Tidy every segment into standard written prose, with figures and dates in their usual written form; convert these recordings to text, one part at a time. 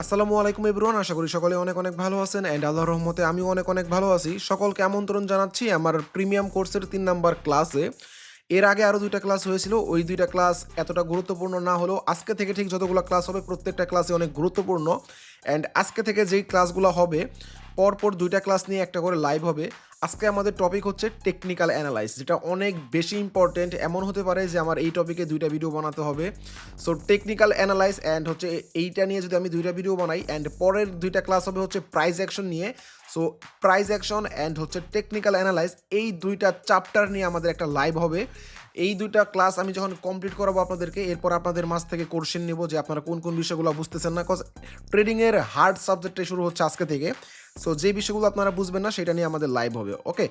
আসসালামু আলাইকুম এভরিওয়ান, আশা করি সকলে অনেক অনেক ভালো আছেন অ্যান্ড আল্লাহর রহমতে আমিও অনেক অনেক ভালো আছি। সকলকে আমন্ত্রণ জানাচ্ছি আমার প্রিমিয়াম কোর্সের ৩ নাম্বার ক্লাসে। এর আগে আরও ২টা ক্লাস হয়েছিল, ওই ২টা ক্লাস এতটা গুরুত্বপূর্ণ না হলেও আজকে থেকে ঠিক যতগুলো ক্লাস হবে প্রত্যেকটা ক্লাসে অনেক গুরুত্বপূর্ণ। অ্যান্ড আজকে থেকে যেই ক্লাসগুলো হবে পরপর ২টা ক্লাস নিয়ে একটা করে লাইভ হবে। আজকে আমাদের টপিক হচ্ছে টেকনিক্যাল অ্যানালাইজ, যেটা অনেক বেশি ইম্পর্টেন্ট। এমন হতে পারে যে আমার এই টপিকে ২টা ভিডিও বানাতে হবে। সো টেকনিক্যাল অ্যানালাইজ অ্যান্ড হচ্ছে এইটা নিয়ে যদি আমি ২টা ভিডিও বানাই অ্যান্ড পরের ২টা ক্লাস হবে হচ্ছে প্রাইস অ্যাকশন নিয়ে। সো প্রাইস অ্যাকশন অ্যান্ড হচ্ছে টেকনিক্যাল অ্যানালাইজ, এই 2টা চ্যাপ্টার নিয়ে আমাদের একটা লাইভ হবে। এই 2টা ক্লাস আমি যখন কমপ্লিট করাবো আপনাদেরকে, এরপর আপনাদের মাঝ থেকে কোশ্চেন নেব যে আপনারা কোন কোন বিষয়গুলো বুঝতেছেন না, কজ ট্রেডিংয়ের হার্ড সাবজেক্টে শুরু হচ্ছে আজকে থেকে। সো যে বিষয়গুলো আপনারা বুঝবেন না সেটা নিয়ে আমাদের লাইভ হবে। ওকে,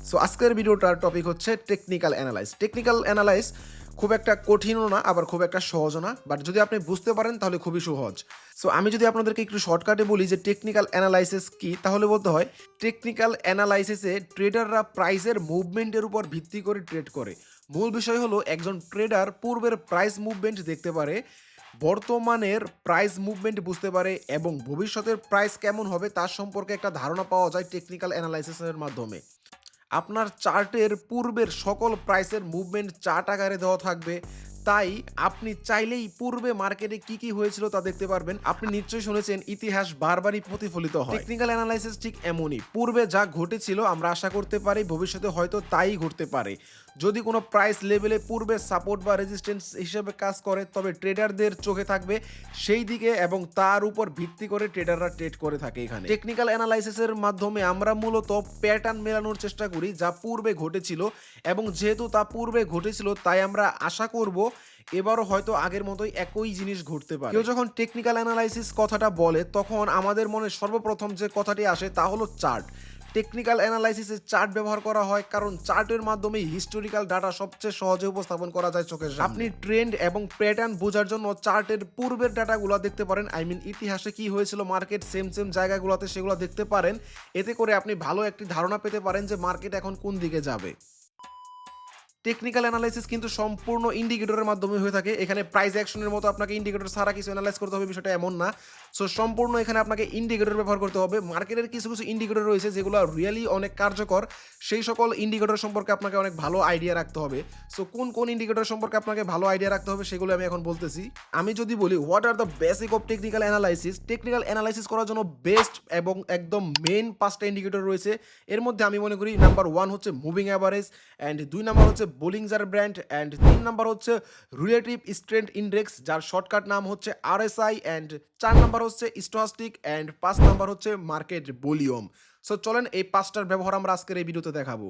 সো আজকের ভিডিওটার টপিক হচ্ছে টেকনিক্যাল অ্যানালাইজ। টেকনিক্যাল অ্যানালাইজ খুব একটা কঠিনও না, আবার খুব একটা সহজও না, বাট যদি আপনি বুঝতে পারেন তাহলে খুবই সহজ। সো আমি যদি আপনাদেরকে একটু শর্টকাটে বলি যে টেকনিক্যাল অ্যানালাইসিস কি, তাহলে বলতে হয় টেকনিক্যাল অ্যানালাইসিসে ট্রেডাররা প্রাইসের মুভমেন্টের উপর ভিত্তি করে ট্রেড করে। মূল বিষয় হলো একজন ট্রেডার পূর্বের প্রাইস মুভমেন্ট দেখতে পারে, বর্তমানের প্রাইস মুভমেন্ট বুঝতে পারে এবং ভবিষ্যতের প্রাইস কেমন হবে তার সম্পর্কে একটা ধারণা পাওয়া যায় টেকনিক্যাল অ্যানালাইসিসের মাধ্যমে। আপনার চার্টের পূর্বের সকল প্রাইসের মুভমেন্ট চার্ট আকারে দেওয়া থাকবে, তাই আপনি চাইলেই পূর্বে মার্কেটে কি কি হয়েছিল তা দেখতে পারবেন। আপনি নিশ্চয়ই শুনেছেন ইতিহাস বারবারই প্রতিফলিত হয়। টেকনিক্যাল অ্যানালাইসিস ঠিক এমনই, পূর্বে যা ঘটেছিল আমরা আশা করতে পারি ভবিষ্যতে হয়তো তাই ঘটতে পারে। যদি কোনো প্রাইস লেভেলে পূর্বে সাপোর্ট বা রেজিস্ট্যান্স হিসেবে কাজ করে, তবে ট্রেডারদের চোখে থাকবে সেই দিকে এবং তার উপর ভিত্তি করে ট্রেডাররা ট্রেড করে থাকে। এখানে টেকনিক্যাল অ্যানালাইসিসের মাধ্যমে আমরা মূলত প্যাটার্ন মেলানোর চেষ্টা করি যা পূর্বে ঘটেছিল, এবং যেহেতু তা পূর্বে ঘটেছিল তাই আমরা আশা করব এবারও হয়তো আগের মতোই একই জিনিস ঘটতে পারে। কেউ যখন টেকনিক্যাল অ্যানালাইসিস কথাটা বলে তখন আমাদের মনে সর্বপ্রথম যে কথাটি আসে তা হলো চার্ট। টেকনিক্যাল অ্যানালাইসিসে চার্ট ব্যবহার করা হয় কারণ চার্টের মাধ্যমে হিস্টোরিক্যাল ডাটা সবচেয়ে সহজে উপস্থাপন করা যায় চোখের সামনে। আপনি ট্রেন্ড এবং প্যাটার্ন বোঝার জন্য চার্টের পূর্বের ডাটাগুলো দেখতে পারেন, ইতিহাসে কি হয়েছিল মার্কেট সেম জায়গাগুলোতে সেগুলো দেখতে পারেন। এতে করে আপনি ভালো একটি ধারণা পেতে পারেন যে মার্কেট এখন কোন দিকে যাবে। টেকনিক্যাল অ্যানালাইসিস কিন্তু সম্পূর্ণ ইন্ডিকেটরের মাধ্যমে হয়ে থাকে। এখানে প্রাইস অ্যাকশনের মতো আপনাকে ইন্ডিকেটর ছাড়া কিছু অ্যানালাইজ করতে হবে বিষয়টা এমন না। সো সম্পূর্ণ এখানে আপনাকে ইন্ডিকেটর ব্যবহার করতে হবে। মার্কেটের কিছু কিছু ইন্ডিকেটর রয়েছে যেগুলো রিয়েলি অনেক কার্যকর, সেই সকল ইন্ডিকেটর সম্পর্কে আপনাকে অনেক ভালো আইডিয়া রাখতে হবে। সো কোন কোন ইন্ডিকেটর সম্পর্কে আপনাকে ভালো আইডিয়া রাখতে হবে সেগুলো আমি এখন বলতেছি। আমি যদি বলি what are the basic of technical analysis, technical analysis করার জন্য বেস্ট এবং একদম মেইন 5টা ইন্ডিকেটর রয়েছে। এর মধ্যে আমি মনে করি নাম্বার 1 হচ্ছে মুভিং অ্যাভারেজ, অ্যান্ড 2 নাম্বার হচ্ছে বোলিংজার ব্র্যান্ড, অ্যান্ড 3 নাম্বার হচ্ছে রিলেটিভ স্ট্রেংথ ইন্ডেক্স যার শর্টকাট নাম হচ্ছে আরএসআই, অ্যান্ড 4 নাম্বার হচ্ছে স্টোহাস্টিক, অ্যান্ড 5 নাম্বার হচ্ছে মার্কেট ভলিউম। সো চলেন এই 5টার ব্যবহার আমরা আজকের এই ভিডিওতে দেখাবো।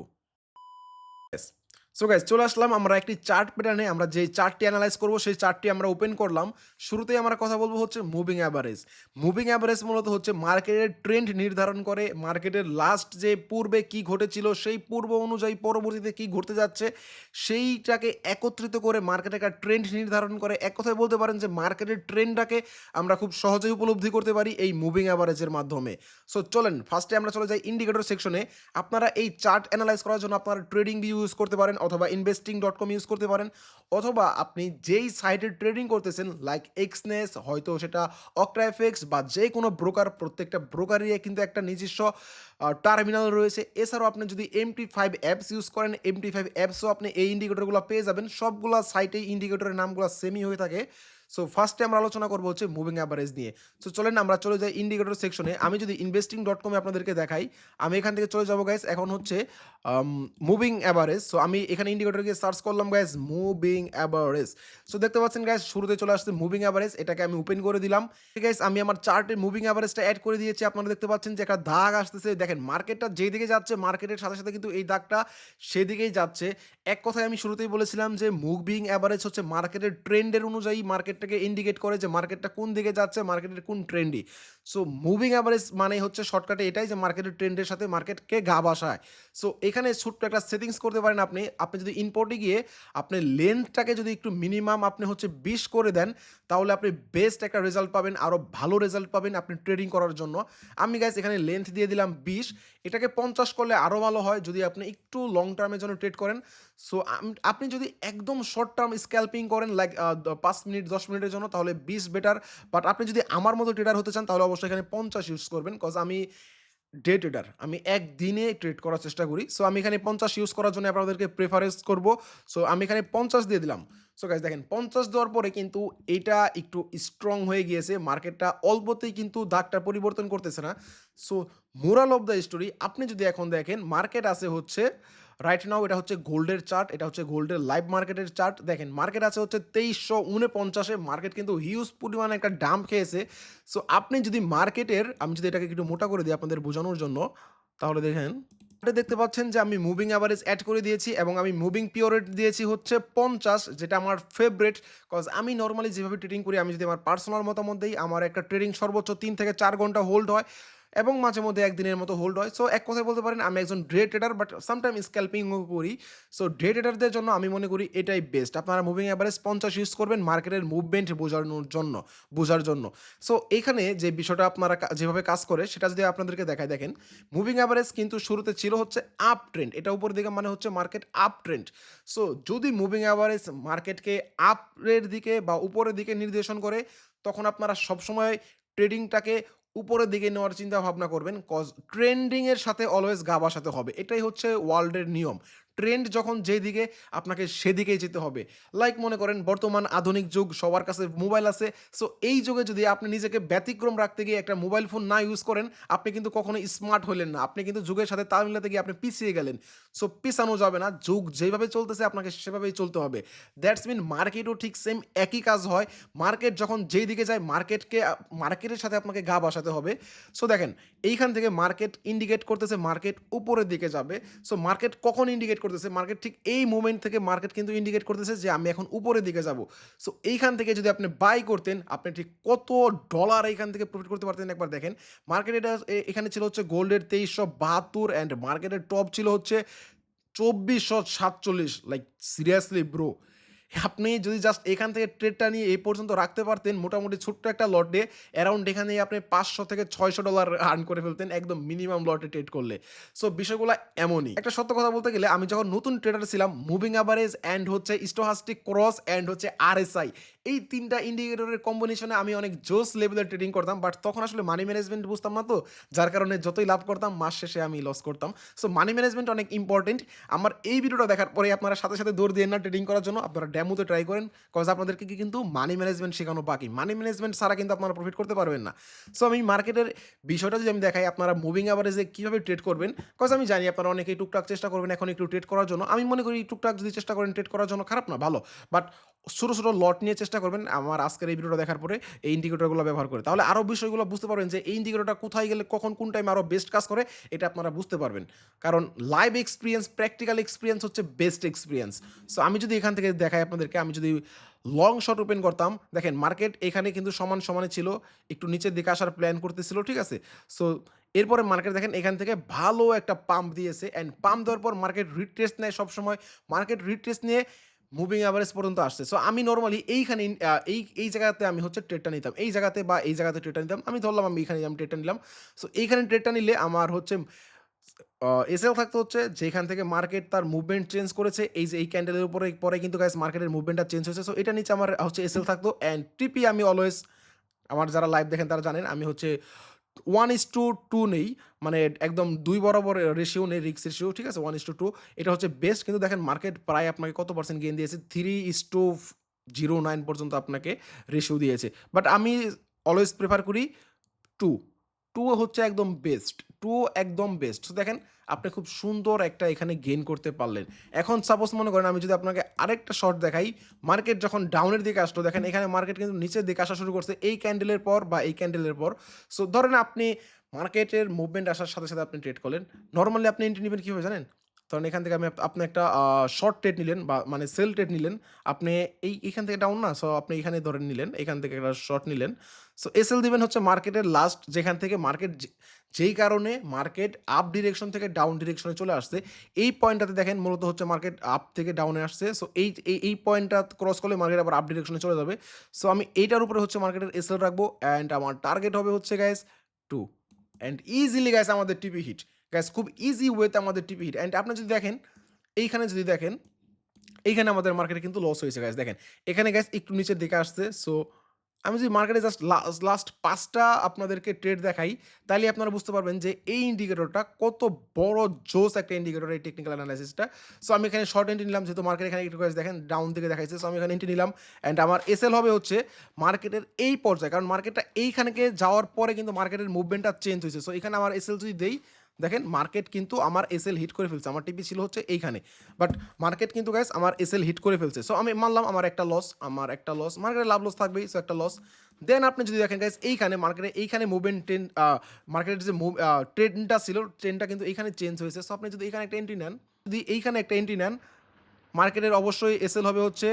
সো গাইস, চলে আসলাম আমরা একটি চার্ট প্যাটার্নে। আমরা যে চার্টটি অ্যানালাইজ করব সেই চার্টটি আমরা ওপেন করলাম। শুরুতেই আমরা কথা বলবো হচ্ছে মুভিং অ্যাভারেজ। মুভিং অ্যাভারেজ মূলত হচ্ছে মার্কেটের ট্রেন্ড নির্ধারণ করে, মার্কেটের লাস্ট যে পূর্বে কি ঘটেছিল সেই পূর্ব অনুযায়ী পরবর্তীতে কি ঘটতে যাচ্ছে সেইটাকে একত্রিত করে মার্কেটে একটা ট্রেন্ড নির্ধারণ করে। এক কথায় বলতে পারেন যে মার্কেটের ট্রেন্ডটাকে আমরা খুব সহজেই উপলব্ধি করতে পারি এই মুভিং অ্যাভারেজের মাধ্যমে। সো চলেন ফার্স্টে আমরা চলে যাই ইন্ডিকেটর সেকশনে। আপনারা এই চার্ট অ্যানালাইজ করার জন্য আপনারা ট্রেডিং ভিউ ইউজ করতে পারেন, অথবা investing.com ইউজ করতে পারেন, অথবা আপনি যেই সাইটে ট্রেডিং করতেছেন লাইক এক্সনেস, হয়তো সেটা অক্টাএফএক্স বা যে কোনো ব্রোকার, প্রত্যেকটা ব্রোকারই কিন্তু একটা নিজস্ব টার্মিনাল রয়েছে। এছাড়াও আপনি যদি MT5 অ্যাপস ইউজ করেন, MT5 অ্যাপসও আপনি এই ইন্ডিকেটরগুলো পেয়ে যাবেন। সবগুলা সাইটেই ইন্ডিকেটরের নামগুলো সেমই হয়ে থাকে। সো ফার্স্টে আমরা আলোচনা করবো হচ্ছে মুভিং অ্যাভারেজ নিয়ে। সো চলেন আমরা চলে যাই ইন্ডিকেটর সেকশনে। আমি যদি investing.com-এ আপনাদেরকে দেখাই, আমি এখান থেকে চলে যাবো গাইস, এখন হচ্ছে মুভিং অ্যাভারেজ। সো আমি এখানে ইন্ডিকেটর গিয়ে সার্চ করলাম গাইস মুভিং অ্যাভারেজ। সো দেখতে পাচ্ছেন গাইস শুরুতে চলে আসছে মুভিং অ্যাভারেজ, এটাকে আমি ওপেন করে দিলাম। গাইস আমি আমার চার্টে মুভিং অ্যাভারেজটা অ্যাড করে দিয়েছি। আপনারা দেখতে পাচ্ছেন যে একটা দাগ আসতেছে। দেখেন মার্কেটটা যেই দিকে যাচ্ছে মার্কেটের সাথে সাথে কিন্তু এই দাগটা সেদিকেই যাচ্ছে। এক কথায় আমি শুরুতেই বলেছিলাম যে মুভিং অ্যাভারেজ হচ্ছে মার্কেটের ট্রেন্ডের অনুযায়ী মার্কেটটাকে ইন্ডিকেট করে যে মার্কেটটা কোন দিকে যাচ্ছে, মার্কেটের কোন ট্রেন্ডই। সো মুভিং অ্যাভারেজ মানে হচ্ছে শর্টকাটে এটাই যে মার্কেটের ট্রেন্ডের সাথে মার্কেটকে গা বাসায়। সো এখানে ছোট্ট একটা সেটিংস করতে পারেন আপনি। আপনি যদি ইম্পোর্টে গিয়ে আপনি লেন্থটাকে যদি একটু মিনিমাম আপনি হচ্ছে 20 করে দেন, তাহলে আপনি বেস্ট একটা রেজাল্ট পাবেন, আরও ভালো রেজাল্ট পাবেন আপনি ট্রেডিং করার জন্য। আমি গাইস এখানে লেন্থ দিয়ে দিলাম 20, এটাকে 50 করলে আরও ভালো হয় যদি আপনি একটু লং টার্মের জন্য ট্রেড করেন। সো আপনি যদি একদম শর্ট টার্ম স্ক্যাল্পিং করেন লাইক ৫ মিনিট ১০ মিনিটের জন্য তাহলে ২০ বেটার। বাট আপনি যদি আমার মতো ট্রেডার হতে চান তাহলে অবশ্যই এখানে ৫০ ইউজ করবেন। কজ আমি ডে ট্রেডার। আমি একদিনে ট্রেড করার চেষ্টা করি। সো আমি এখানে ৫০ ইউজ করার জন্য আপনাদেরকে প্রেফারেন্স করব। সো আমি এখানে ৫০ দিয়ে দিলাম। সো গাইস দেখেন ৫০ দেওয়ার পরে কিন্তু এইটা একটু স্ট্রং হয়ে গিয়েছে। মার্কেটটা অল্পতেই কিন্তু দাগটা পরিবর্তন করতেছে না। So moral of the story আপনি যদি এখন দেখেন মার্কেট আছে হচ্ছে রাইট নাও এটা হচ্ছে গোল্ডের চার্ট, এটা হচ্ছে গোল্ডের লাইভ মার্কেটের চার্ট। দেখেন মার্কেট আছে হচ্ছে ২৩৪৯ এ, মার্কেট কিন্তু হিউজ পরিমাণে একটা ডাম্প খেয়েছে। সো আপনি যদি মার্কেটের আমি যদি এটাকে একটু মোটা করে দিই আপনাদের বোঝানোর জন্য, তাহলে দেখেন আপনি দেখতে পাচ্ছেন যে আমি মুভিং অ্যাভারেজ অ্যাড করে দিয়েছি এবং আমি মুভিং পিওরেট দিয়েছি হচ্ছে ৫০, যেটা আমার ফেভারিট। কজ আমি নর্মালি যেভাবে ট্রেডিং করি, আমি যদি আমার পার্সোনাল মতামত দেই, আমার একটা ট্রেডিং সর্বোচ্চ ৩ থেকে ৪ ঘন্টা হোল্ড হয় এবং মাঝে মধ্যে একদিনের মতো হোল্ড হয়। সো এক কথায় বলতে পারেন আমি একজন ডে ট্রেডার, বাট সামটাইম স্ক্যাল্পিংও করি। সো ডে ট্রেডারদের জন্য আমি মনে করি এটাই বেস্ট। আপনারা মুভিং অ্যাভারেজ ৫০ ইউজ করবেন মার্কেটের মুভমেন্ট বোঝার জন্য। সো এখানে যে বিষয়টা আপনারা যেভাবে কাজ করে সেটা যদি আপনাদেরকে দেখায়, দেখেন মুভিং অ্যাভারেজ কিন্তু শুরুতে ছিল হচ্ছে আপ ট্রেন্ড, এটা উপরের দিকে মানে হচ্ছে মার্কেট আপ ট্রেন্ড। সো যদি মুভিং অ্যাভারেজ মার্কেটকে আপের দিকে বা উপরের দিকে নির্দেশন করে, তখন আপনারা সবসময় ট্রেডিংটাকে উপরের দিকে নেওয়ার চিন্তা ভাবনা করবেন। কজ ট্রেন্ডিংয়ের সাথে অলওয়েজ গা ভাসাতে হবে, এটাই হচ্ছে ওয়ার্ল্ডের নিয়ম। ট্রেন্ড যখন যেদিকে আপনাকে সেদিকেই যেতে হবে। লাইক মনে করেন বর্তমান আধুনিক যুগ, সবার কাছে মোবাইল আছে। সো এই যুগে যদি আপনি নিজেকে ব্যতিক্রম রাখতে গিয়ে একটা মোবাইল ফোন না ইউজ করেন, আপনি কিন্তু কখনো স্মার্ট হলেন না, আপনি কিন্তু যুগের সাথে তাল মিলাতে গিয়ে আপনি পিছিয়ে গেলেন। সো পিছানো যাবে না, যুগ যেভাবে চলতেছে আপনাকে সেভাবেই চলতে হবে। দ্যাটস মিন মার্কেটও ঠিক সেম একই কাজ হয়। মার্কেট যখন যেই দিকে যায়, মার্কেটের সাথে আপনাকে গা ভাসাতে হবে। সো দেখেন এইখান থেকে মার্কেট ইন্ডিকেট করতেছে মার্কেট উপরের দিকে যাবে। সো মার্কেট কখন ইন্ডিকেট করতেছে, মার্কেট ঠিক এই মুভমেন্ট থেকে মার্কেট কিন্তু ইন্ডিকেট করতেছে যে আমি এখন উপরের দিকে যাব। সো এইখান থেকে যদি আপনি বাই করতেন, আপনি ঠিক কত ডলার এইখান থেকে প্রফিট করতে পারতেন একবার দেখেন। মার্কেট এটা এখানে ছিল হচ্ছে গোল্ডের ২৩৭২ অ্যান্ড মার্কেটের টপ ছিল হচ্ছে ২৪৪৭। লাইক সিরিয়াসলি ব্রো, আপনি যদি জাস্ট এখান থেকে ট্রেডটা নিয়ে এই পর্যন্ত রাখতে পারতেন, মোটামুটি ছোট্ট একটা লটে অ্যারাউন্ড এখানে আপনি ৫০০ থেকে $৬০০ আর্ন করে ফেলতেন একদম মিনিমাম লটে ট্রেড করলে। সো বিষয়গুলো এমনই। একটা সত্য কথা বলতে গেলে, আমি যখন নতুন ট্রেডার ছিলাম, মুভিং অ্যাভারেজ অ্যান্ড হচ্ছে স্টোহাস্টিক ক্রস অ্যান্ড হচ্ছে আরএসআই, এই ৩টা ইন্ডিকেটরের কম্বিনেশনে আমি অনেক জোস লেভেলের ট্রেডিং করতাম। বাট তখন আসলে মানি ম্যানেজমেন্ট বুঝতাম না, তো যার কারণে যতই লাভ করতাম মাস শেষে আমি লস করতাম। সো মানি ম্যানেজমেন্ট অনেক ইম্পর্টেন্ট। আমার এই ভিডিওটা দেখার পরে আপনারা সাথে সাথে দৌড় দিয়ে না ট্রেডিং করার জন্য, আপনারা ডেমোতে ট্রাই করেন। কজ আপনাদেরকে কিন্তু মানি ম্যানেজমেন্ট শেখানো বাকি। মানি ম্যানেজমেন্ট ছাড়া কিন্তু আপনারা প্রফিট করতে পারবেন না। সো আমি মার্কেটের বিষয়টা যদি আমি দেখাই, আপনারা মুভিং অ্যাভারেজে কীভাবে ট্রেড করবেন, কজ আমি জানি আপনারা অনেকেই টুকটাক চেষ্টা করবেন এখন একটু ট্রেড করার জন্য। আমি মনে করি টুকটাক যদি চেষ্টা করেন ট্রেড করার জন্য, খারাপ না, ভালো। বাট ছোটো ছোটো লট নিয়ে চেষ্টা করবেন আমার আজকের এই ভিডিওটা দেখার পরে এই ইন্ডিকেটরগুলো ব্যবহার করে, তাহলে আরও বিষয়গুলো বুঝতে পারবেন যে এই ইন্ডিকেটরটা কোথায় গেলে কখন কোন টাইমে আরও বেস্ট কাজ করে, এটা আপনারা বুঝতে পারবেন। কারণ লাইভ এক্সপিরিয়েন্স, প্র্যাকটিক্যাল এক্সপিরিয়েন্স হচ্ছে বেস্ট এক্সপিরিয়েন্স। সো আমি যদি এখান থেকে দেখাই আপনাদেরকে, আমি যদি লং শট ওপেন করতাম, দেখেন মার্কেট এখানে কিন্তু সমান সমানে ছিল, একটু নিচের দিকে আসার প্ল্যান করতেছিল, ঠিক আছে। সো এরপরে মার্কেট দেখেন এখান থেকে ভালো একটা পাম্প দিয়েছে, অ্যান্ড পাম্প দেওয়ার পর মার্কেট রিট্রেস নেয় সবসময়। মার্কেট রিট্রেস নিয়ে মুভিং অ্যাভারেজ পর্যন্ত আসছে। সো আমি নর্মালি এইখানে এই জায়গাতে আমি হচ্ছে ট্রেডটা নিতাম, এই জায়গাতে বা এই জায়গাতে ট্রেডটা নিতাম। আমি ধরলাম আমি এইখানে আমি ট্রেডটা নিলাম। সো এইখানে ট্রেডটা নিলে আমার হচ্ছে এসএল থাকতো হচ্ছে যেখান থেকে মার্কেট তার মুভমেন্ট চেঞ্জ করেছে, এই যে এই ক্যান্ডেলের উপরে পরে কিন্তু গাইস মার্কেটের মুভমেন্টটা চেঞ্জ হয়েছে। সো এটা নিচে আমার হচ্ছে এসএল থাকতো। অ্যান্ড টিপি আমি অলওয়েজ, আমার যারা লাইভ দেখেন তারা জানেন আমি হচ্ছে 1:2 নেই, মানে একদম ২ বরাবর রেশিও নেই, রিস্ক রেশিও, ঠিক আছে। 1:2 এটা হচ্ছে বেস্ট। কিন্তু দেখেন মার্কেট প্রায় আপনাকে কত পার্সেন্ট গেইন দিয়েছে, 3:09 পর্যন্ত আপনাকে রেশিও দিয়েছে। বাট আমি অলওয়েজ প্রেফার করি 2 2 হচ্ছে একদম বেস্ট, 2 একদম বেস্ট। সো দেখেন আপনি খুব সুন্দর একটা এখানে গেইন করতে পারলেন। এখন সাপোজ মনে করেন আমি যদি আপনাকে আরেকটা শর্ট দেখাই, মার্কেট যখন ডাউনের দিকে আসলো, দেখেন এখানে মার্কেট কিন্তু নিচের দিকে আসা শুরু করছে এই ক্যান্ডেলের পর বা এই ক্যান্ডেলের পর। সো ধরেন আপনি মার্কেটের মুভমেন্ট আসার সাথে সাথে আপনি ট্রেড করলেন। নরমালি আপনি এন্ট্রি নিবেন কীভাবে জানেন? ধরেন এখান থেকে আপনি একটা শর্ট ট্রেড নিলেন বা মানে সেল ট্রেড নিলেন। আপনি এইখান থেকে ডাউন না, সো আপনি এখানে ধরেন নিলেন, এখান থেকে একটা শর্ট নিলেন। সো এসএল দিবেন হচ্ছে মার্কেটের লাস্ট, যেখান থেকে মার্কেট যেই কারণে মার্কেট আপ ডিরেকশন থেকে ডাউন ডিরেকশনে চলে আসছে, এই পয়েন্টটাতে দেখেন মূলত হচ্ছে মার্কেট আপ থেকে ডাউনে আসছে। সো এই পয়েন্টটা ক্রস করলে মার্কেট আবার আপ ডিরেকশনে চলে যাবে। সো আমি এইটার উপরে হচ্ছে মার্কেটের এসএল রাখবো, অ্যান্ড আমার টার্গেট হবে হচ্ছে গাইস 2, অ্যান্ড ইজিলি গাইস আমাদের টিপি হিট। গাইস খুব ইজি ওয়েতে আমাদের টিপি হিট। অ্যান্ড আপনি যদি দেখেন, এইখানে যদি দেখেন এইখানে আমাদের মার্কেটে কিন্তু লস হয়েছে গাইস দেখেন। এখানে গাইস একটু নিচের দিকে আসছে। সো আমি যদি মার্কেটে জাস্ট লাস্ট ৫ টা আপনাদেরকে ট্রেড দেখাই, তাইলে আপনারা বুঝতে পারবেন যে এই ইন্ডিকেটরটা কত বড় জোস একটা ইন্ডিকেটর এই টেকনিক্যাল অ্যানালাইসিসটা। সো আমি এখানে শর্ট এন্ট্রি নিলাম যেহেতু মার্কেট এখানে একটু গাইস দেখেন ডাউন দিকে দেখাইছে। সো আমি এখানে এন্ট্রি নিলাম অ্যান্ড আমার এসএল হবে হচ্ছে মার্কেটের এই পর্যায়ে। কারণ মার্কেটটা এইখানকে যাওয়ার পরে কিন্তু মার্কেটের মুভমেন্টটা চেঞ্জ হইছে। সো এখানে আমার এসএল যদি দেই, দেখেন মার্কেট কিন্তু আমার এসএল হিট করে ফেলছে। আমার টিপি ছিল হচ্ছে এইখানে। বাট মার্কেট কিন্তু গাইস আমার এসএল হিট করে ফেলছে। সো আমি মানলাম আমার একটা লস, মার্কেটের লাভ লস থাকবেই। সো একটা লস। দেন আপনি যদি দেখেন গাইস এইখানে মার্কেটে এইখানে মুভমেন্ট ট্রেন্ড মার্কেটের যে ট্রেন্ডটা ছিল ট্রেন্ডটা কিন্তু এইখানে চেঞ্জ হয়েছে। সো আপনি যদি এইখানে একটা এন্ট্রি নেন, যদি এইখানে একটা এন্ট্রি নেন, মার্কেটের অবশ্যই এসএল হবে হচ্ছে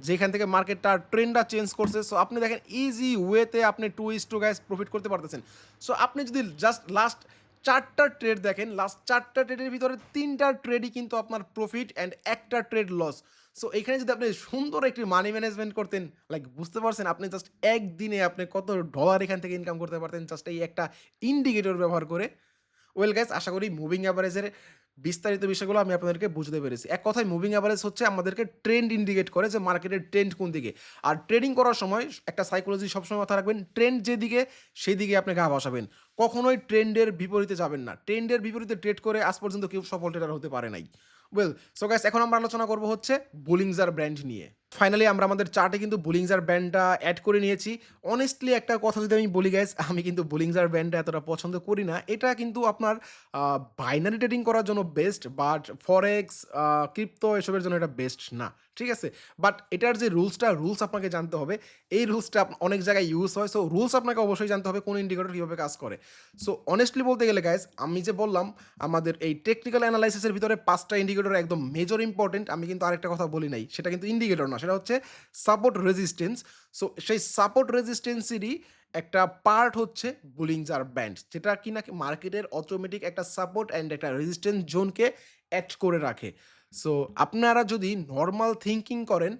যেখান থেকে মার্কেটটা ট্রেন্ডটা চেঞ্জ করছে। সো আপনি দেখেন ইজি ওয়েতে আপনি 2:2 গাইস প্রফিট করতে পারতেছেন। সো আপনি যদি জাস্ট লাস্ট 4টা ট্রেড দেখেন, লাস্ট 4টা ট্রেডের ভিতরে 3টা ট্রেডই কিন্তু আপনার প্রফিট অ্যান্ড একটা ট্রেড লস। সো এখানে যদি আপনি সুন্দর একটি মানি ম্যানেজমেন্ট করতেন, লাইক বুঝতে পারছেন আপনি জাস্ট একদিনে আপনি কত ডলার এখান থেকে ইনকাম করতে পারতেন জাস্ট এই একটা ইন্ডিকেটর ব্যবহার করে। ওয়েল গাইস, আশা করি মুভিং অ্যাভারেজের বিস্তারিত বিষয়গুলো আমি আপনাদেরকে বুঝতে পেরেছি। এক কথায় মুভিং অ্যাভারেজ হচ্ছে আমাদেরকে ট্রেন্ড ইন্ডিকেট করে যে মার্কেটের ট্রেন্ড কোন দিকে। আর ট্রেডিং করার সময় একটা সাইকোলজি সবসময় মাথায় রাখবেন, ট্রেন্ড যেদিকে সেই দিকে আপনি গা ভাসাবেন। কখনোই ট্রেন্ডের বিপরীতে যাবেন না। ট্রেন্ডের বিপরীতে ট্রেড করে আজ পর্যন্ত কেউ সফল ট্রেডার হতে পারে নাই। ওয়েল, সো গাইস, এখন আমরা আলোচনা করব হচ্ছে বোলিংজার ব্র্যান্ড নিয়ে। ফাইনালি আমরা আমাদের চার্টে কিন্তু বোলিংজার ব্যান্ডটা অ্যাড করে নিয়েছি। অনেস্টলি একটা কথা যদি আমি বলি গাইস, আমি কিন্তু বোলিংজার ব্যান্ডটা এতটা পছন্দ করি না। এটা কিন্তু আপনার বাইনারি ট্রেডিং করার জন্য বেস্ট, বাট ফরেক্স, ক্রিপ্টো এসবের জন্য এটা বেস্ট না। ঠিক আছে? বাট এটার যে রুলস আপনাকে জানতে হবে। এই রুলসটা অনেক জায়গায় ইউজ হয়। সো রুলস আপনাকে অবশ্যই জানতে হবে কোন ইন্ডিকেটর কীভাবে কাজ করে। সো অনেস্টলি বলতে গেলে গাইস, আমি যে বললাম আমাদের এই টেকনিক্যাল অ্যানালাইসিসের ভিতরে 5টা ইন্ডিকেটর একদম মেজর ইম্পর্টেন্ট। আমি কিন্তু আরেকটা কথা বলি নাই, সেটা কিন্তু ইন্ডিকেটর না, সেটা হচ্ছে সাপোর্ট রেজিস্ট্যান্স। সো সেই সাপোর্ট রেজিস্ট্যান্সেরই একটা পার্ট হচ্ছে বোলিংজার ব্যান্ড, যেটা কিনা মার্কেটের অটোমেটিক একটা সাপোর্ট অ্যান্ড একটা রেজিস্ট্যান্স জোনকে অ্যাড করে রাখে। সো আপনারা যদি নর্মাল থিঙ্কিং করেন,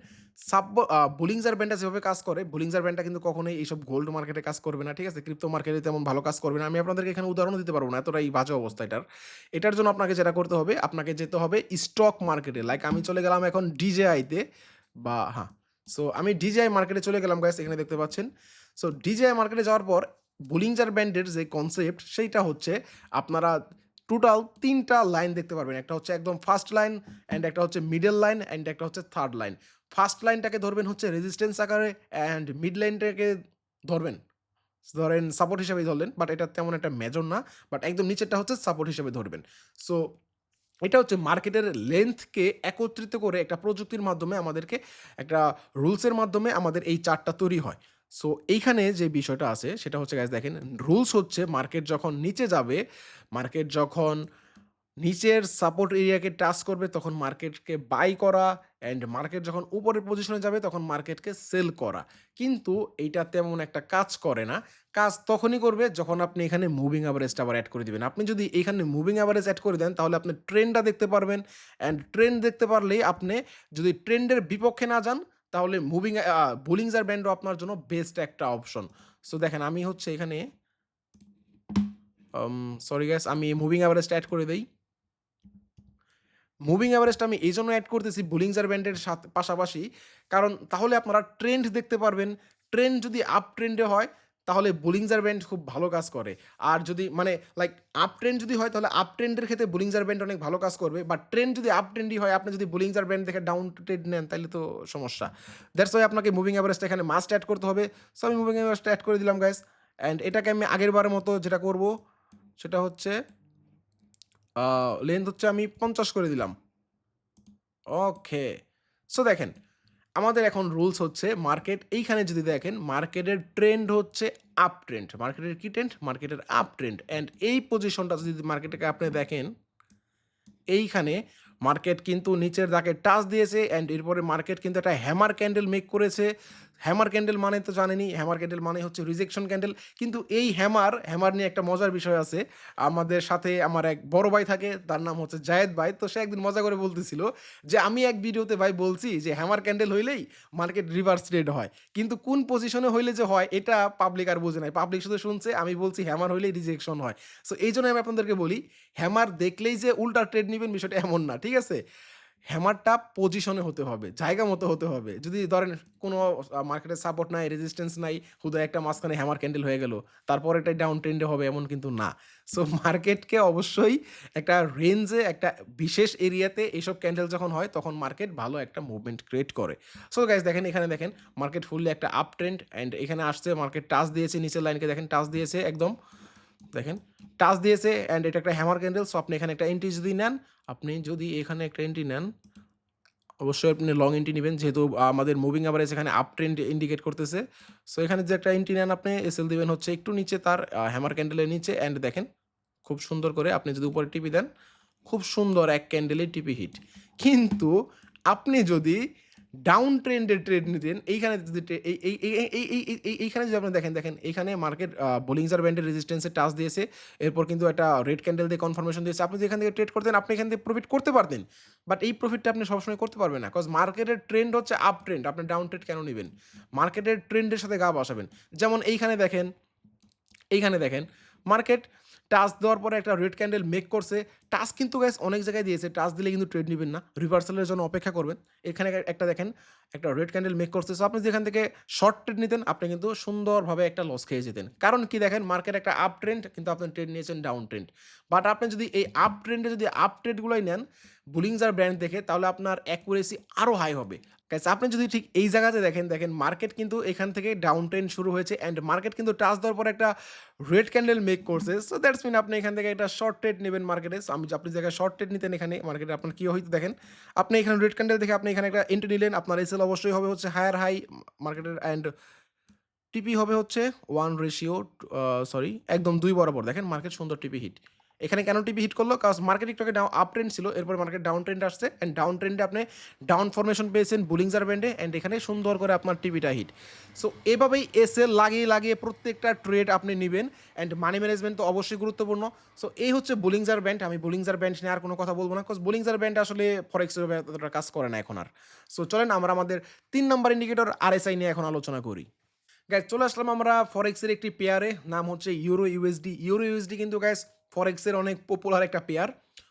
বোলিংজার ব্যান্ডটা যেভাবে কাজ করে, বোলিংজার ব্যান্ডটা কিন্তু কখনোই এইসব গোল্ড মার্কেটে কাজ করবে না। ঠিক আছে? ক্রিপ্টো মার্কেটে তেমন ভালো কাজ করবে না। আমি আপনাদেরকে এখানে উদাহরণও দিতে পারবো না, এতটাই বাজে অবস্থা এটার। এটার জন্য আপনাকে যেটা করতে হবে, আপনাকে যেতে হবে স্টক মার্কেটে। লাইক আমি চলে গেলাম এখন ডিজেআইতে, বা হ্যাঁ, সো আমি ডিজেআই মার্কেটে চলে গেলাম গাইস, এখানে দেখতে পাচ্ছেন। সো ডিজেআই মার্কেটে যাওয়ার পর বোলিংজার ব্যান্ডের যে কনসেপ্ট, সেইটা হচ্ছে আপনারা টোটাল 3টা লাইন দেখতে পারবেন। একটা হচ্ছে একদম ফার্স্ট লাইন, অ্যান্ড একটা হচ্ছে মিডল লাইন, অ্যান্ড একটা হচ্ছে থার্ড লাইন। ফার্স্ট লাইনটাকে ধরবেন হচ্ছে রেজিস্ট্যান্স আকারে, অ্যান্ড মিড লাইনটাকে ধরবেন, ধরেন সাপোর্ট হিসেবেই ধরলেন, বাট এটা তেমন একটা মেজর না, বাট একদম নিচেরটা হচ্ছে সাপোর্ট হিসেবে ধরবেন। সো এটা হচ্ছে মার্কেটের লেন্থকে একত্রিত করে একটা প্রযুক্তির মাধ্যমে আমাদেরকে একটা রুলসের মাধ্যমে আমাদের এই চার্টটা তৈরি হয়। সো এইখানে যে বিষয়টা আছে সেটা হচ্ছে গাইস দেখেন, রুলস হচ্ছে মার্কেট যখন নিচে যাবে, মার্কেট যখন নিচের সাপোর্ট এরিয়াকে টাচ করবে তখন মার্কেটকে বাই করা, অ্যান্ড মার্কেট যখন উপরের পজিশনে যাবে তখন মার্কেটকে সেল করা। কিন্তু এইটা তেমন একটা কাজ করে না। কাজ তখনই করবে যখন আপনি এখানে মুভিং অ্যাভারেজটা আবার অ্যাড করে দিবেন। আপনি যদি এখানে মুভিং অ্যাভারেজ অ্যাড করে দেন তাহলে আপনি ট্রেন্ডটা দেখতে পারবেন, অ্যান্ড ট্রেন্ড দেখতে পারলেই আপনি যদি ট্রেন্ডের বিপক্ষে না যান তাহলে বোলিংজার ব্যান্ডও আপনার জন্য বেস্ট একটা অপশন। সো দেখেন আমি হচ্ছে এখানে সরি গাইস, আমি মুভিং অ্যাভারেজটা অ্যাড করে দেই। মুভিং এভারেজটা আমি এইজন্য এড করতেছি বোলিংজার ব্যান্ডের পাশাপাশি, কারণ তাহলে আপনারা ট্রেন্ড দেখতে পারবেন। ট্রেন্ড যদি আপ ট্রেন্ডে হয় তাহলে বোলিংজার ব্যান্ড খুব ভালো কাজ করে। আর যদি মানে লাইক আপ ট্রেন্ড যদি হয় তাহলে আপ ট্রেন্ডের ক্ষেত্রে বোলিংজার ব্যান্ড অনেক ভালো কাজ করবে। বাট ট্রেন্ড যদি আপ ট্রেন্ডই হয়, আপনি যদি বোলিংজার ব্যান্ড দেখে ডাউন ট্রেড নেন তাহলে তো সমস্যা। দ্যাটস ওয়াই আপনাকে মুভিং এভারেজটা এখানে মাস্ট অ্যাড করতে হবে। সো আমি মুভিং এভারেজটা অ্যাড করে দিলাম গাইস, অ্যান্ড এটাকে আমি আগের বারের মতো যেটা করব সেটা হচ্ছে লেন্থ হচ্ছে আমি 50 করে দিলাম। ওকে। সো দেখেন, আমাদের এখন রুলস হচ্ছে মার্কেট এইখানে যদি দেখেন মার্কেটের ট্রেন্ড হচ্ছে আপ ট্রেন্ড। মার্কেটের কি ট্রেন্ড? মার্কেটের আপ ট্রেন্ড। অ্যান্ড এই পজিশনটা যদি মার্কেটকে আপনি দেখেন, এইখানে মার্কেট কিন্তু নিচের দাগে টাচ দিয়েছে, অ্যান্ড এরপরে মার্কেট কিন্তু একটা হ্যামার ক্যান্ডেল মেক করেছে। হ্যামার ক্যান্ডেল মানে তো জানেনই, হ্যামার ক্যান্ডেল মানে হচ্ছে রিজেকশন ক্যান্ডেল। কিন্তু এই হ্যামার নিয়ে একটা মজার বিষয় আছে। আমাদের সাথে আমার এক বড় ভাই থাকে, তার নাম হচ্ছে জায়েদ ভাই। তো সে একদিন মজা করে বলতেছিল যে আমি এক ভিডিওতে ভাই বলছি যে হ্যামার ক্যান্ডেল হইলেই মার্কেট রিভার্স ট্রেড হয়, কিন্তু কোন পজিশনে হইলে যে হয় এটা পাবলিক আর বোঝে নাই। পাবলিক শুধু শুনছে আমি বলছি হ্যামার হইলেই রিজেকশন হয়। সো এই জন্য আমি আপনাদেরকে বলি, হ্যামার দেখলেই যে উল্টা ট্রেড নেবেন বিষয়টা এমন না। ঠিক আছে? হ্যামারটা পজিশনে হতে হবে, জায়গা মতো হতে হবে। যদি ধরেন কোনো মার্কেটের সাপোর্ট নাই, রেজিস্ট্যান্স নাই, হুদায় একটা মাঝখানে হ্যামার ক্যান্ডেল হয়ে গেল। তারপর এটাই ডাউন ট্রেন্ডে হবে এমন কিন্তু না। সো মার্কেটকে অবশ্যই একটা রেঞ্জে একটা বিশেষ এরিয়াতে এইসব ক্যান্ডেল যখন হয় তখন মার্কেট ভালো একটা মুভমেন্ট ক্রিয়েট করে। সো গাইস দেখেন এখানে দেখেন মার্কেট ফুললি একটা আপ ট্রেন্ড অ্যান্ড এখানে আসছে মার্কেট টাচ দিয়েছে নিচের লাইনকে দেখেন টাচ দিয়েছে একদম দেখেন টাচ দিয়েছে অ্যান্ড এটা একটা হ্যামার ক্যান্ডেল। সো আপনি এখানে একটা এন্ট্রি যদি নেন, আপনি যদি এখানে একটা এন্ট্রি নেন অবশ্যই আপনি লং এন্ট্রি নিবেন যেহেতু আমাদের মুভিং অ্যাভারেজ এখানে আপ ট্রেন্ড ইন্ডিকেট করতেছে। সো এখানে যে একটা এন্ট্রি নেন আপনি এসএল দিবেন হচ্ছে একটু নিচে তার হ্যামার ক্যান্ডেলের নিচে অ্যান্ড দেখেন খুব সুন্দর করে আপনি যদি উপরে টিপি দেন খুব সুন্দর এক ক্যান্ডেলে টিপি হিট। কিন্তু আপনি যদি ডাউন ট্রেন্ডের ট্রেড নিতেন এইখানে যদি এইখানে যদি আপনি দেখেন দেখেন এইখানে মার্কেট বোলিংজার ব্যান্ডের রেজিস্ট্যান্সে টাচ দিয়েছে, এরপর কিন্তু একটা রেড ক্যান্ডেল দিয়ে কনফার্মেশন দিয়েছে। আপনি যদি এখান থেকে ট্রেড করতেন আপনি এখান থেকে প্রফিট করতে পারতেন, বাট এই প্রফিটটা আপনি সবসময় করতে পারবেন না, কজ মার্কেটের ট্রেন্ড হচ্ছে আপ ট্রেন্ড। আপনি ডাউন ট্রেড কেন নেবেন? মার্কেটের ট্রেন্ডের সাথে গা বসাবেন। যেমন এইখানে দেখেন মার্কেট টাচ দেওয়ার পরে একটা রেড ক্যান্ডেল মেক করছে। টাচ কিন্তু গাইস অনেক জায়গায় দিয়েছে, টাচ দিলে কিন্তু ট্রেড নেবেন না, রিভার্সালের জন্য অপেক্ষা করবেন। এখানে একটা দেখেন একটা রেড ক্যান্ডেল মেক করছে। সো আপনি যেখান থেকে শর্ট ট্রেড নিতেন আপনি কিন্তু সুন্দরভাবে একটা লস খেয়ে যেতেন। কারণ কি দেখেন মার্কেট একটা আপ ট্রেন্ড কিন্তু আপনি ট্রেড নিয়েছেন ডাউন ট্রেন্ড। বাট আপনি যদি এই আপ ট্রেন্ডে যদি আপ ট্রেডগুলোই নেন বুলিংজার ব্র্যান্ড দেখে তাহলে আপনার অ্যাকুরেসি আরও হাই হবে। গাইস আপনি যদি ঠিক এই জায়গাতে দেখেন মার্কেট কিন্তু এখান থেকে ডাউন ট্রেন্ড শুরু হয়েছে অ্যান্ড মার্কেট কিন্তু টাচ দেওয়ার পর একটা রেড ক্যান্ডেল মেক করছে। সো দ্যাটস মিন আপনি এখান থেকে একটা শর্ট ট্রেড নেবেন মার্কেটে। সো আপনি জায়গায় শর্ট ট্রেড নিতেন এখানে মার্কেটে আপনার কী হইতো দেখেন, আপনি এখানে রেড ক্যান্ডেল দেখে আপনি এখানে একটা এন্ট্রি নিলেন, আপনার এসএল অবশ্যই হবে হচ্ছে হায়ার হাই মার্কেটের অ্যান্ড টিপি হবে হচ্ছে 1 রেশিও সরি একদম 2 বরাবর। দেখেন মার্কেট সুন্দর টিপি হিট। এখানে কেন টিপি হিট করলো? কারণ মার্কেট একটু আগে আপ ট্রেন্ড ছিল, এরপরে মার্কেট ডাউন ট্রেন্ড আসছে অ্যান্ড ডাউন ট্রেন্ডে আপনি ডাউন ফরমেশন পেয়েছেন বুলিংজার ব্যান্ডে অ্যান্ড এখানে সুন্দর করে আপনার টিপিটা হিট। সো এভাবেই এসএল লাগিয়ে প্রত্যেকটা ট্রেড আপনি নেবেন অ্যান্ড মানি ম্যানেজমেন্ট তো অবশ্যই গুরুত্বপূর্ণ। সো এই হচ্ছে বুলিংজার ব্যান্ড। আমি বুলিংজার ব্যান্ড নিয়ে আর কোনো কথা বলবো না, বিকজ বুলিংজার ব্যান্ড আসলে ফরেক্সের এতটা কাজ করে না এখন আর। সো চলেন আমরা আমাদের 3 নাম্বার ইন্ডিকেটর আরএসআই নিয়ে এখন আলোচনা করি। গাইজ চলে আসলাম আমরা ফরেক্সের একটি পেয়ারে, নাম হচ্ছে ইউরো ইউএসডি। ইউরো ইউএসডি কিন্তু গাইজ ফরেক্সের অনেক পপুলার একটা পেয়ার।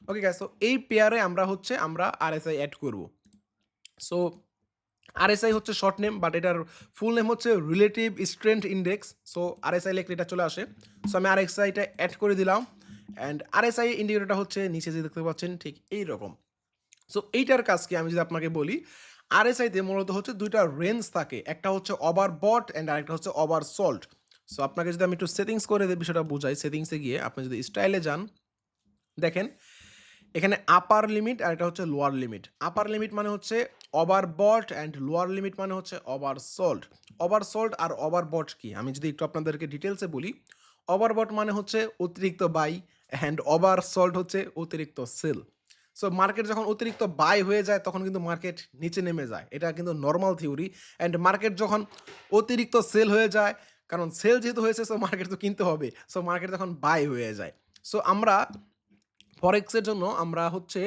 ওকে গাইজ, তো এই পেয়ারে আমরা আরএসআই অ্যাড করব। সো আরএসআই হচ্ছে শর্ট নেম, বাট এটার ফুল নেম হচ্ছে relative strength index. So RSI লিখলে এটা চলে আসে। সো আমি আরএসআইটা অ্যাড করে দিলাম অ্যান্ড আরএসআই ইন্ডিকেটরটা হচ্ছে নিচে যে দেখতে পাচ্ছেন ঠিক এইরকম। সো এইটার কাজ কি আমি যদি আপনাকে বলি, আরএসআইতে মূলত হচ্ছে দুইটা রেঞ্জ থাকে, একটা হচ্ছে ওভার বট অ্যান্ড আরেকটা হচ্ছে ওভার সল্ট। সো আপনাকে যদি আমি একটু সেটিংস করে বিষয়টা বোঝাই, সেটিংসে গিয়ে আপনি যদি স্টাইলে যান দেখেন এখানে আপার লিমিট আর এটা হচ্ছে লোয়ার লিমিট। আপার লিমিট মানে হচ্ছে overbought and lower limit মানে হচ্ছে ওভার সল্ট। ওভার সল্ট আর ওভার বট কি আমি যদি একটু আপনাদেরকে ডিটেলসে বলি, ওভার বট মানে হচ্ছে অতিরিক্ত বাই অ্যান্ড ওভার সল্ট হচ্ছে অতিরিক্ত সেল। সো মার্কেট যখন অতিরিক্ত বাই হয়ে যায় তখন কিন্তু মার্কেট নিচে নেমে যায়, এটা কিন্তু নর্মাল থিওরি। অ্যান্ড মার্কেট যখন অতিরিক্ত সেল হয়ে যায়, কারণ সেল যেহেতু হয়েছে সো মার্কেট তো কিনতে হবে, সো মার্কেট তখন বাই হয়ে যায়। সো আমরা ফরেক্সের জন্য আমরা হচ্ছে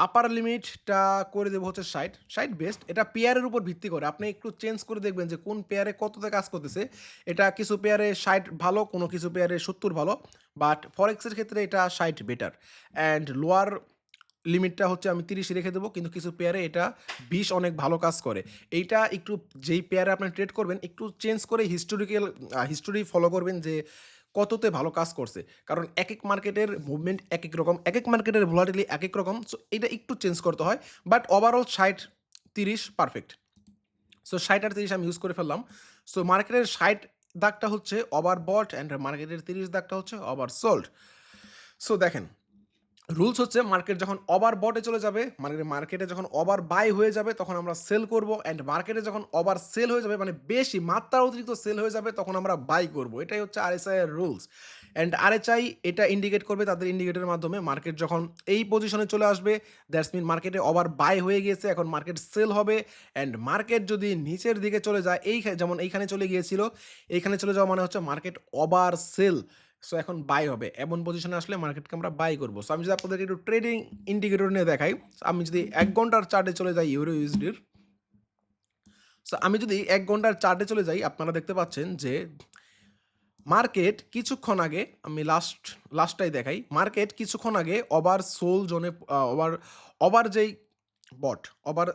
আপার লিমিটটা করে দেবো হচ্ছে 60 বেস্ট। এটা পেয়ারের উপর ভিত্তি করে আপনি একটু চেঞ্জ করে দেখবেন যে কোন পেয়ারে কততে কাজ করতেছে। এটা কিছু পেয়ারে 60 ভালো, কোনো কিছু পেয়ারে 70 ভালো, বাট ফরেক্সের ক্ষেত্রে এটা 60 বেটার। অ্যান্ড লোয়ার লিমিটটা হচ্ছে আমি 30 রেখে দেবো, কিন্তু কিছু পেয়ারে এটা 20 অনেক ভালো কাজ করে। এইটা একটু যেই পেয়ারে আপনি ট্রেড করবেন একটু চেঞ্জ করে হিস্টোরি ফলো করবেন যে কততে ভালো কাজ করছে, কারণ এক এক মার্কেটের মুভমেন্ট এক এক রকম, এক এক মার্কেটের ভোলাটিলি এক এক রকম। সো এটা একটু চেঞ্জ করতে হয়, বাট ওভারঅল 60-30 পারফেক্ট। সো 60 আর 30 আমি ইউজ করে ফেললাম। সো মার্কেটের 60 দাগটা হচ্ছে ওভার বট অ্যান্ড মার্কেটের 30 দাগটা হচ্ছে ওভার সোল্ড। সো দেখেন রুলস হচ্ছে মার্কেট যখন ওভার বটে চলে যাবে, মানে মার্কেটে যখন ওভার বাই হয়ে যাবে তখন আমরা সেল করব, অ্যান্ড মার্কেটে যখন ওভার সেল হয়ে যাবে মানে বেশি মাত্রা অতিরিক্ত সেল হয়ে যাবে তখন আমরা বাই করব। এটাই হচ্ছে আরএসআই এর রুলস। অ্যান্ড আরএসআই এটা ইন্ডিকেট করবে তাদের ইন্ডিকেটরের মাধ্যমে মার্কেট যখন এই পজিশনে চলে আসবে, দ্যাটস মিন মার্কেটে ওভার বাই হয়ে গিয়েছে, এখন মার্কেট সেল হবে। অ্যান্ড মার্কেট যদি নিচের দিকে চলে যায়, যেমন এইখানে চলে গিয়েছিল, এইখানে চলে যাওয়া মানে হচ্ছে মার্কেট ওভার সেল। সো এখন বাই হবে, এমন পজিশনে আসলে মার্কেটকে আমরা বাই করবো। সো আমি যদি আপনাদেরকে একটু ট্রেডিং ইন্ডিকেটর নিয়ে দেখাই, আমি যদি 1 ঘন্টার চার্টে চলে যাই ইউরো ইউএসডির, সো আমি যদি 1 ঘন্টার চার্টে চলে যাই আপনারা দেখতে পাচ্ছেন যে মার্কেট কিছুক্ষণ আগে, আমি লাস্টটাই দেখাই, মার্কেট কিছুক্ষণ আগে ওভার সোল জোনে ওভার যেই বট ওভার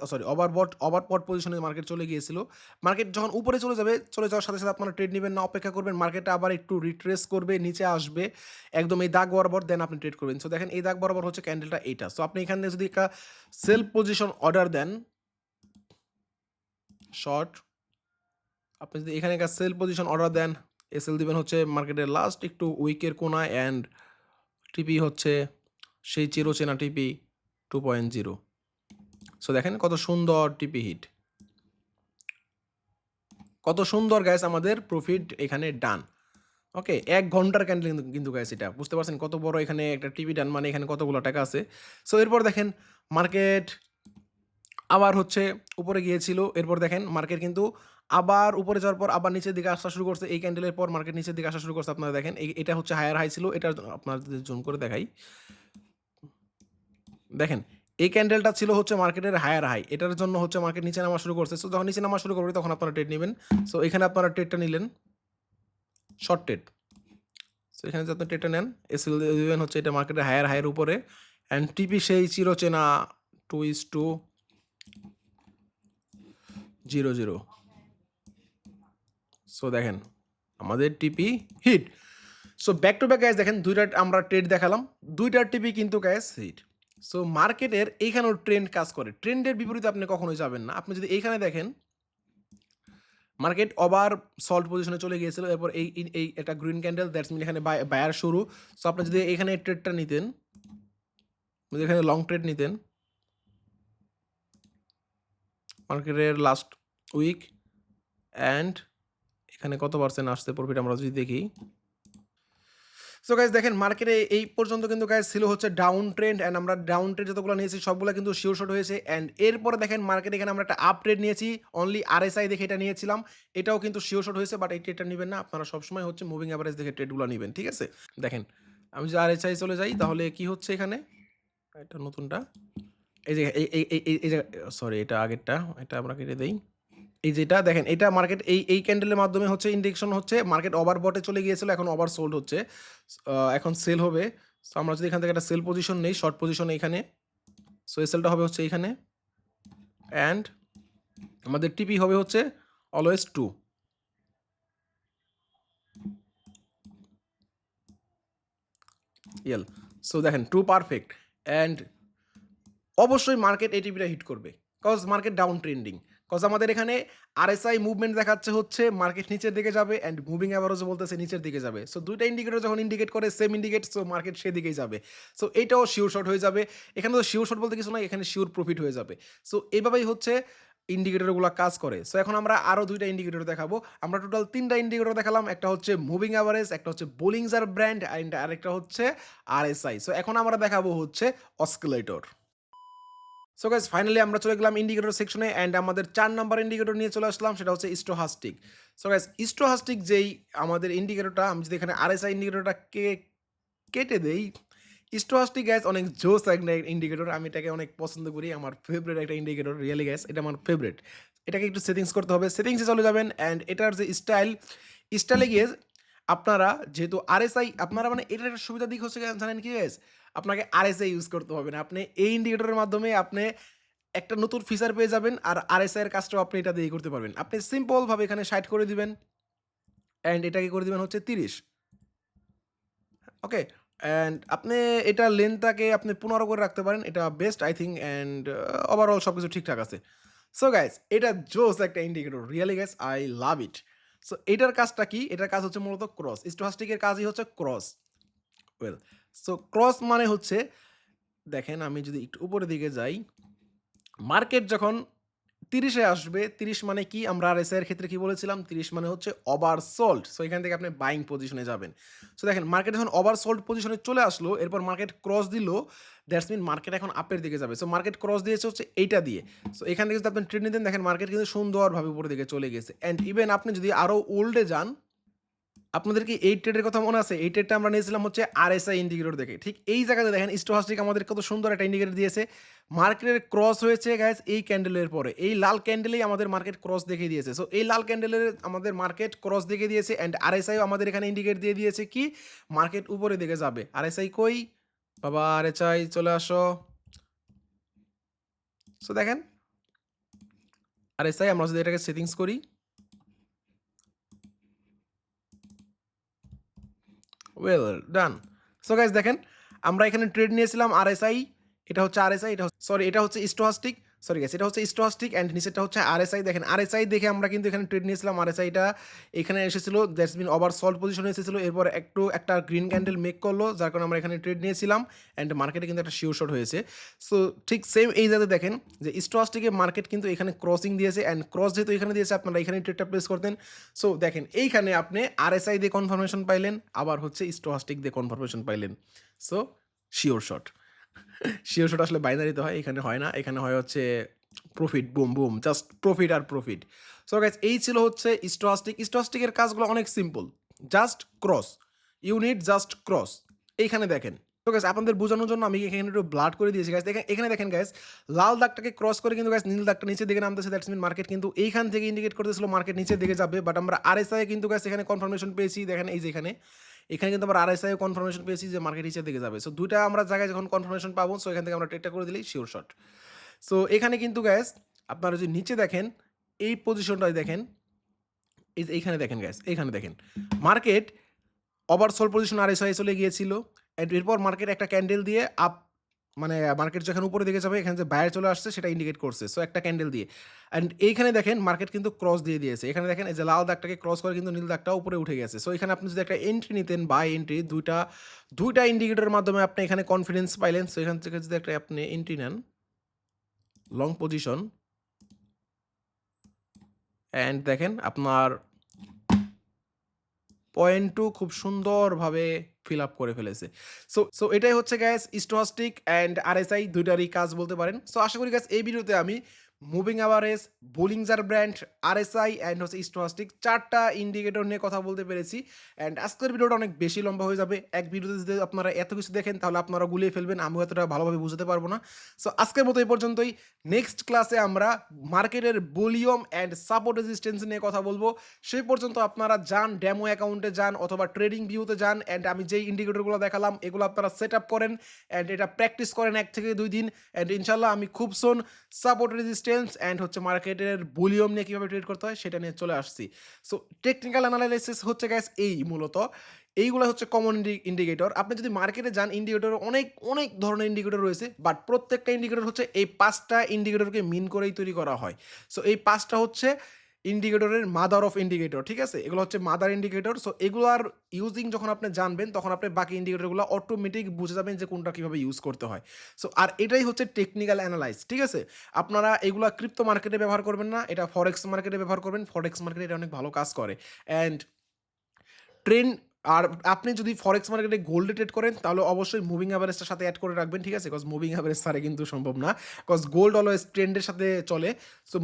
বট পজিশনে মার্কেট চলে গিয়েছিল। মার্কেট যখন উপরে চলে যাওয়ার সাথে সাথে আপনারা ট্রেড নিবেন না, অপেক্ষা করবেন মার্কেটটা আবার একটু রিট্রেস করবে, নিচে আসবে একদম এই দাগ বরাবর, দেন আপনি ট্রেড করবেন। সো দেখেন এই দাগ বরাবর হচ্ছে ক্যান্ডেলটা এইটা। সো আপনি এখান থেকে যদি একটা সেল পজিশন অর্ডার দেন শর্ট, আপনি যদি এখানে একটা সেল পজিশন অর্ডার দেন, এসএল দিবেন হচ্ছে মার্কেটের লাস্ট একটু উইকের কোনায়, অ্যান্ড টিপি হচ্ছে সেই চিরচেনা টিপি 2.0। সো দেখেন কত সুন্দর টিপি হিট, কত সুন্দর গাইস আমাদের প্রফিট এখানে ডান। ওকে, 1 ঘন্টার ক্যান্ডেল কিন্তু গাইস, এটা বুঝতে পারছেন কত বড় এখানে একটা টিপি ডান, মানে এখানে কতগুলো টাকা আছে। সো এরপর দেখেন মার্কেট আবার হচ্ছে উপরে গিয়েছিল, এরপর দেখেন মার্কেট কিন্তু আবার উপরে যাওয়ার পর আবার নিচের দিকে আসা শুরু করছে। এই ক্যান্ডেলের পর মার্কেট নিচের দিকে আসা শুরু করছে। আপনারা দেখেন এটা হচ্ছে হায়ার হাই ছিল, এটা আপনাদের জুম করে দেখাই। দেখেন এই ক্যান্ডেলটা ছিল হচ্ছে মার্কেটের হায়ার হাই, এটার জন্য হচ্ছে মার্কেট নিচে নামা শুরু করছে। সো যখন নিচে নামা শুরু করবে তখন আপনারা ট্রেড নেবেন। সো এখানে আপনারা ট্রেডটা নিলেন শর্ট ট্রেড। সো এখানে যদি আপনি ট্রেডটা নেন, এসএল দিবেন হচ্ছে এটা মার্কেটের হায়ার উপরে, অ্যান্ড টিপি সেই চিরচেনা 2:0:0। সো দেখেন আমাদের TP hit. So back to back গ্যাস দেখেন দুইটা আমরা ট্রেড দেখালাম, দুইটার টিপি কিন্তু গ্যাস হিট। সো মার্কেটের এইখানেও ট্রেন্ড কাজ করে, ট্রেন্ডের বিপরীতে আপনি কখনোই যাবেন না। আপনি যদি এইখানে দেখেন মার্কেট ওভার সল্ট পজিশনে চলে গিয়েছিল, এরপর এই এটা গ্রিন ক্যান্ডেল, দ্যাটস মিন এখানে বায়ার শুরু। সো আপনি যদি এখানে ট্রেডটা নিতেন, যদি এখানে লং ট্রেড নিতেন মার্কেটের লাস্ট উইক, অ্যান্ড এখানে কত পার্সেন্ট আসছে প্রফিট আমরা যদি দেখি। সো গাইজ দেখেন মার্কেটে এই পর্যন্ত কিন্তু গাইজ ছিল হচ্ছে ডাউন ট্রেন্ড, অ্যান্ড আমরা ডাউন ট্রেন্ড যতগুলো নিয়েছি সবগুলো কিন্তু শিওর শট হয়েছে। অ্যান্ড এরপরে দেখেন মার্কেট এখানে আমরা একটা আপ ট্রেড নিয়েছি, অনলি আরএসআই দেখে এটা নিয়েছিলাম, এটাও কিন্তু শিওর শট হয়েছে। বাট এই ট্রেডটা নেবেন না, আপনারা সবসময় হচ্ছে মুভিং অ্যাভারেজ দেখে ট্রেডগুলো নেবেন, ঠিক আছে। দেখেন আমি যদি আরএসআই চলে যাই তাহলে কি হচ্ছে এখানে, এটা নতুনটা, এই যে এই যে সরি এটা আগেরটা, এটা আমরা কেটে দেই। এই যেটা দেখেন এটা মার্কেট এই ক্যান্ডেলের মাধ্যমে হচ্ছে ইন্ডিকেশন হচ্ছে মার্কেট ওভার বটে চলে গিয়েছিল, এখন ওভার সোল্ড হচ্ছে, এখন সেল হবে। সো আমরা যদি এখান থেকে একটা সেল পজিশন নেই, শর্ট পজিশন এখানে, সো এই সেলটা হবে হচ্ছে এইখানে, অ্যান্ড আমাদের টিপি হবে হচ্ছে অলওয়েজ 2। ইয়েল, সো দেখেন 2 পারফেক্ট, অ্যান্ড অবশ্যই মার্কেট এই টিপিটা হিট করবে, cause market down trending. Cause আমাদের এখানে আরএসআই মুভমেন্ট দেখাচ্ছে হচ্ছে মার্কেট নিচের দিকে যাবে, অ্যান্ড মুভিং অ্যাভারেজও বলতেছে নিচের দিকে যাবে। সো দুইটা ইন্ডিকেটর যখন ইন্ডিকেট করে সেম ইন্ডিকেট, সো মার্কেট সেদিকেই যাবে। সো এইটাও শিওর শট হয়ে যাবে। এখানে তো শিওর শট বলতে কিছু নয়, এখানে শিওর প্রফিট হয়ে যাবে। সো এইভাবেই হচ্ছে ইন্ডিকেটরগুলো কাজ করে। সো এখন আমরা আরও দুইটা ইন্ডিকেটর দেখাবো। আমরা টোটাল 3টা ইন্ডিকেটর দেখালাম, একটা হচ্ছে মুভিং অ্যাভারেজ, একটা হচ্ছে বোলিংজার ব্র্যান্ড, অ্যান্ড আরেকটা হচ্ছে আরএসআই। সো এখন আমরা দেখাবো হচ্ছে অসকিলেটর। সো গাইস ফাইনালি আমরা চলে গেলাম ইন্ডিকেটর সেকশনে, অ্যান্ড আমাদের 4 নাম্বার ইন্ডিকেটর নিয়ে চলে আসলাম, সেটা হচ্ছে স্টোহাস্টিক। সো গাইস স্টোহাস্টিক যেই আমাদের ইন্ডিকেটরটা, আমি যদি এখানে আরএসআই ইন্ডিকেটরটা কেটে দেই, স্টোহাস্টিক গ্যাস অনেক জোস একটা ইন্ডিকেটর, আমি এটাকে অনেক পছন্দ করি, আমার ফেভারিট একটা ইন্ডিকেটর, রিয়েলি গ্যাস এটা আমার ফেভারিট। এটাকে একটু সেটিংস করতে হবে, সেটিংসে চলে যাবেন, অ্যান্ড এটার যে স্টাইলে গিয়ে আপনারা যেহেতু আরএসআই, আপনারা মানে এটার একটা সুবিধা দিক হচ্ছে জানেন কি গ্যাস, আপনাকে আরএসআই ইউজ করতে হবে না, আপনি এই ইন্ডিকেটরের মাধ্যমে আপনি একটা নতুন ফিচার পেয়ে যাবেন, আর আরএসআই এর কাজটাও আপনি এটা দিয়ে করতে পারবেন। আপনি সিম্পলভাবে এখানে 60 করে দিবেন, অ্যান্ড এটাকে করে দিবেন হচ্ছে 30। ওকে, অ্যান্ড আপনি এটা লেন্থটাকে আপনি 15 করে রাখতে পারেন, এটা best I think, and overall সব কিছু ঠিকঠাক আছে। সো গাইস এটা জোস একটা indicator, really guys I love it. So এটার কাজটা কি, এটার কাজ হচ্ছে মূলত ক্রস, স্টোহাস্টিকের কাজই হচ্ছে ক্রস। ওয়েল, সো ক্রস মানে হচ্ছে দেখেন আমি যদি একটু উপরের দিকে যাই, মার্কেট যখন 30-এ আসবে, 30 মানে কি, আমরা আরএসআই এর ক্ষেত্রে কি বলেছিলাম, 30 মানে হচ্ছে ওভারসোল্ড। সো এখান থেকে আপনি বাইং পজিশনে যাবেন। সো দেখেন মার্কেট যখন ওভারসোল্ড পজিশনে চলে আসলো, এরপর মার্কেট ক্রস দিল, দ্যাটস মিন মার্কেট এখন আপের দিকে যাবে। সো মার্কেট ক্রস দিয়েছে হচ্ছে এইটা দিয়ে। সো এখান থেকে যদি আপনি ট্রেড নিতেন, দেখেন মার্কেট কিন্তু সুন্দরভাবে উপরের দিকে চলে গেছে। অ্যান্ড ইভেন আপনি যদি আরও ওল্ডে যান, আপনাদের কি এই ট্রেডের কথা মনে আছে? এই ট্রেডটা আমরা নিয়েছিলাম হচ্ছে আরএসআই ইন্ডিকেটর দেখে। ঠিক এই জায়গাতে দেখেন স্টোহাস্টিক আমাদের কত সুন্দর একটা ইন্ডিকেটর দিয়েছে। মার্কেটের ক্রস হয়েছে গাইস এই ক্যান্ডেলের পরে। এই লাল ক্যান্ডেলেই আমাদের মার্কেট ক্রস দেখিয়ে দিয়েছে। সো এই লাল ক্যান্ডেলের আমাদের মার্কেট ক্রস দেখিয়ে দিয়েছে, অ্যান্ড আরএসআইও আমাদের এখানে ইন্ডিকেট দিয়ে দিয়েছে কি মার্কেট উপরে দিকে যাবে। আরএসআই কই? বাবা আরএসআই চলে আসো। সো দেখেন RSI আমরা যদি এটাকে সেটিংস করি, ওয়েল ডান। সো গাইস দেখেন আমরা এখানে ট্রেড নিয়েছিলাম RSI, এটা হচ্ছে RSI, এটা সরি এটা হচ্ছে স্টোহাস্টিক, সরি গাইস এটা হচ্ছে স্টোহাস্টিক অ্যান্ড নিচেরটা হচ্ছে RSI। দেখেন RSI দেখে আমরা কিন্তু এখানে ট্রেড নিয়েছিলাম, RSIটা এখানে এসেছিল, দ্যাটস মিন ওভার সল্ট পজিশনে এসেছিল, এরপর একটা গ্রিন ক্যান্ডেল মেক করলো যার কারণে আমরা এখানে ট্রেড নিয়েছিলাম অ্যান্ড মার্কেটে কিন্তু একটা শিওর শট হয়েছে। সো ঠিক সেম এই জায়গাতে দেখেন যে স্টোহাস্টিকে মার্কেট কিন্তু এখানে ক্রসিং দিয়েছে অ্যান্ড ক্রস যেহেতু এখানে দিয়েছে আপনারা এখানে ট্রেডটা প্লেস করতেন। সো দেখেন এইখানে আপনি RSI দিয়ে কনফার্মেশন পাইলেন, আবার হচ্ছে স্টোহাস্টিক দিয়ে কনফার্মেশন পাইলেন। So sure shot, sure shot আসলে বাইনারিতে হয়, এখানে হয় না, এখানে হয় হচ্ছে profit, boom boom, just profit আর প্রফিট। সো গাইস এই ছিল হচ্ছে স্টোহাস্টিক। স্টোহাস্টিকের কাজগুলো অনেক simple, just cross, unit just cross. এইখানে দেখেন, তো গাইস আপনাদের বোঝানোর জন্য আমি এখানে একটু ব্লাড করে দিয়েছি গাইস। দেখেন এখানে দেখেন গাইস লাল দাগটাকে ক্রস করে কিন্তু গাইস নীল দাগটা নিচের দিকে নামতেছে, দ্যাটস মিন মার্কেট কিন্তু এইখান থেকে ইন্ডিকেট করতেছিল মার্কেট নিচের দিকে যাবে, বাট আমরা RSI কিন্তু গাইস এখানে কনফার্মেশন পেয়েছি। দেখেন এই যে এখানে কিন্তু আমরা RSI কনফার্মেশন পেয়েছি যে মার্কেট নিচের দিকে যাবে। সো দুইটা আমরা জায়গায় যখন কনফার্মেশন পাবো, সো এখান থেকে আমরা ট্রেডটা করে দিলেই শিওর শট। সো এখানে কিন্তু গ্যাস আপনারা যদি নিচে দেখেন এই পজিশনটাই দেখেন, এই যে এইখানে দেখেন গ্যাস, এইখানে দেখেন মার্কেট ওভারসোল পজিশন RSI চলে গিয়েছিল অ্যান্ড এরপর মার্কেট একটা ক্যান্ডেল দিয়ে আপ, মানে মার্কেট যখন উপরে দিকে যাবে এখানে যে বাইরে চলে আসছে সেটা ইন্ডিকেট করছে। সো একটা ক্যান্ডেল দিয়ে অ্যান্ড এইখানে দেখেন মার্কেট কিন্তু ক্রস দিয়ে দিয়েছে, এখানে দেখেন এই যে লাল দাগটাকে ক্রস করে কিন্তু নীল দাগটা উপরে উঠে গেছে। সো এখানে আপনি যদি একটা এন্ট্রি নিতেন, বাই এন্ট্রি, দুইটা ইন্ডিকেটরের মাধ্যমে আপনি এখানে কনফিডেন্স পাইলেন। সো এখান থেকে যদি একটা আপনি এন্ট্রি নেন লং পজিশন অ্যান্ড দেখেন আপনার পয়েন্টও খুব সুন্দরভাবে ফিল আপ করে ফেলেছে। সো এটাই হচ্ছে গ্যাস স্টোহাস্টিক অ্যান্ড RSI দুইটারই কাজ বলতে পারেন। সো আশা করি গ্যাস এই ভিডিওতে আমি moving average, Bollinger band, RSI and হচ্ছে স্টোহাস্টিক চারটা ইন্ডিকেটর নিয়ে কথা বলতে পেরেছি। অ্যান্ড আজকের ভিডিওটা অনেক বেশি লম্বা হয়ে যাবে, এক ভিডিওতে যদি আপনারা এত কিছু দেখেন তাহলে আপনারা গুলিয়ে ফেলবেন, আমিও এতটা ভালোভাবে বুঝতে পারবো না। সো আজকের মতো এই পর্যন্তই। নেক্সট ক্লাসে আমরা মার্কেটের ভলিউম অ্যান্ড সাপোর্ট রেজিস্ট্যান্স নিয়ে কথা বলবো। সেই পর্যন্ত আপনারা যান ডেমো অ্যাকাউন্টে যান অথবা ট্রেডিং ভিউতে যান অ্যান্ড আমি যেই ইন্ডিকেটরগুলো দেখালাম এগুলো আপনারা সেট আপ করেন অ্যান্ড এটা প্র্যাকটিস করেন 1 থেকে 2 দিন অ্যান্ড ইনশাল্লাহ আমি খুব সোন সাপোর্ট রেজিস্ট্যান্স অ্যান্ড হচ্ছে মার্কেটের ভলিউম নিয়ে কীভাবে ট্রেড করতে হয় সেটা নিয়ে চলে আসছি। সো টেকনিক্যাল অ্যানালাইসিস হচ্ছে গ্যাস এই মূলত এইগুলো হচ্ছে কমন ইন্ডিকেটর। আপনি যদি মার্কেটে যান ইন্ডিকেটর অনেক অনেক ধরনের ইন্ডিকেটর রয়েছে, বাট প্রত্যেকটা ইন্ডিকেটর হচ্ছে এই 5টা ইন্ডিকেটরকে মিন করেই তৈরি করা হয়। সো এই 5টা হচ্ছে ইন্ডিকেটরের মাদার অফ ইন্ডিকেটর, ঠিক আছে, এগুলো হচ্ছে মাদার ইন্ডিকেটর। সো এগুলার ইউজিং যখন আপনি জানবেন তখন আপনি বাকি ইন্ডিকেটরগুলো অটোমেটিক বুঝে যাবেন যে কোনটা কীভাবে ইউজ করতে হয়। সো আর এটাই হচ্ছে টেকনিক্যাল অ্যানালাইজ, ঠিক আছে। আপনারা এগুলো ক্রিপ্টো মার্কেটে ব্যবহার করবেন না, এটা ফরেক্স মার্কেটে ব্যবহার করবেন, ফরেক্স মার্কেটে এটা অনেক ভালো কাজ করে। অ্যান্ড ট্রেন্ড, আর আপনি যদি ফরেক্স মার্কেটে গোল্ডে ট্রেড করেন তাহলে অবশ্যই মুভিং অ্যাভারেজটার সাথে অ্যাড করে রাখবেন, ঠিক আছে, বিকজ মুভিং অ্যাভারেজ ছাড়া কিন্তু সম্ভব না, বিকজ গোল্ড অলওয়েজ ট্রেন্ডের সাথে চলে। সো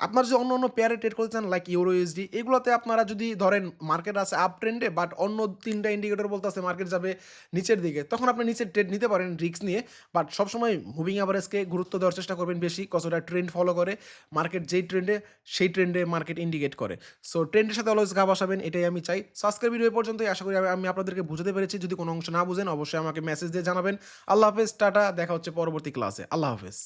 আপনারা যদি অন্য অন্য পেয়ারে ট্রেড করতে চান লাইক ইউরো ইউএসডি, এগুলোতে আপনারা যদি ধরেন মার্কেট আছে আপ ট্রেন্ডে বাট অন্য 3টা ইন্ডিকেটর বলতে আছে মার্কেট যাবে নিচের দিকে, তখন আপনি নিচের ট্রেড নিতে পারেন রিস্ক নিয়ে, বাট সবসময় মুভিং অ্যাভারেজকে গুরুত্ব দেওয়ার চেষ্টা করবেন বেশি, কজ ওটা ট্রেন্ড ফলো করে, মার্কেট যেই ট্রেন্ডে সেই ট্রেন্ডে মার্কেট ইন্ডিকেট করে। সো ট্রেন্ডের সাথে অলওয়েজ গা বসাবেন, এটাই আমি চাই। সো আজকের ভিডিও পর্যন্তই, আশা করি আমি আপনাদেরকে বুঝতে পেরেছি। যদি কোনো অংশ না বুঝেন অবশ্যই আমাকে মেসেজ দিয়ে জানাবেন। আল্লাহ হাফেজ, টাটা, দেখা হচ্ছে পরবর্তী ক্লাসে। আল্লাহ হাফেজ।